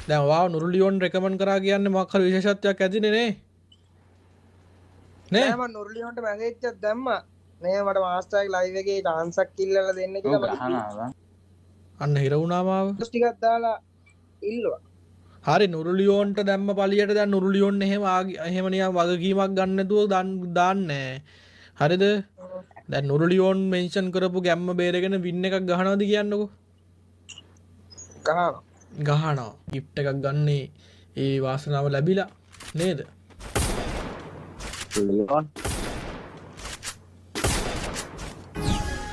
දැන් වාව නුරුලියෝන් රෙකමන්ඩ් කරා කියන්නේ මොකක් හරි විශේෂත්වයක් ඇතිනේ නේ නෑ මම නුරුලියෝන්ට මැසේජ් එකක් දැම්මා මේ මට මාස්ටර්ගේ ලයිව් එකේ chance එකක් ඉල්ලලා දෙන්න කියලා ගහනවා අන්න හිර වුණා මාව ටිකක් දාලා ඉල්ලුවා හරි නුරුලියෝන්ට දැම්ම පළියට දැන් නුරුලියෝන් එහෙම නිකන් වගකීමක් ගන්න නැතුව දාන්නේ හරිද දැන් නුරුලියෝන් මෙන්ෂන් කරපු ගැම්ම බේරගෙන වින් එකක් ගහනවද කියන්නකෝ ගහනවා ගිෆ්ට් එකක් ගන්නේ ඒ වාසනාව ලැබිලා නේද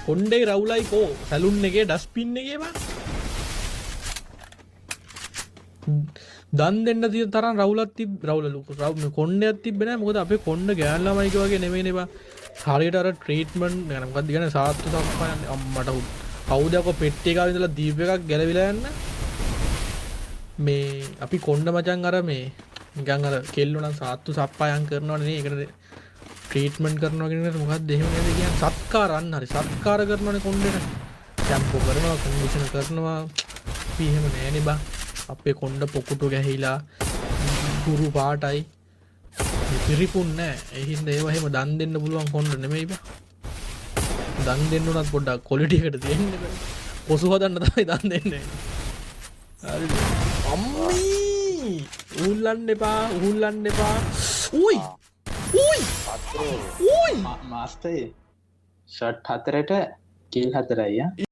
කොණ්ඩේ රවුලයි කෝ සැලුන් එකේ ඩස්පින් එකේ බං දන් දෙන්න තියෙන තරම් රවුලක් රවුල ලොකු කොණ්ඩයක් තිබ්බේ නැහැ මොකද අපේ කොණ්ඩ ගෑන් ළමයික වගේ නෙමෙයිනේ බං හරියට අර ට්‍රීට්මන්ට් يعني මොකක්ද කියන්නේ සාත්තු සප්පායන්නේ අම්මට කවුද අක පෙට්ටි එකව ඉඳලා දීප් එකක් ගැලවිලා යන්න මේ අපි කොණ්ඩ මචං අර මේ නිකන් අර කෙල්ලෝ නම් සාත්තු සප්පායම් කරනවනේ නේ ඒකට ට්‍රීට්මන්ට් කරනවා කියන එක මොකක්ද එහෙම නේද කියන්නේ සත්කාර අන්න හරි සත්කාර කරනවනේ කොණ්ඩේට ෂැම්පූ කරනවා කන්ඩිෂනර් කරනවා අපි එහෙම නෑනේ බං අපේ කොණ්ඩ පොකුටු ගැහිලා ගුරු පාටයි පිරිපුන් නෑ ඒ හින්දා ඒව එහෙම දන් දෙන්න පුළුවන් කොණ්ඩ නෙමෙයි බං දන් දෙන්න උනත් පොඩ්ඩක් ක්වොලිටි එකට දෙන්න බෑ පොසු හදන්න තමයි දන් දෙන්නේ හරිද අම්මී ඌල්ලන්න එපා උයි මාස්ටර් ෂර්ට් 4ට කිල් 4යි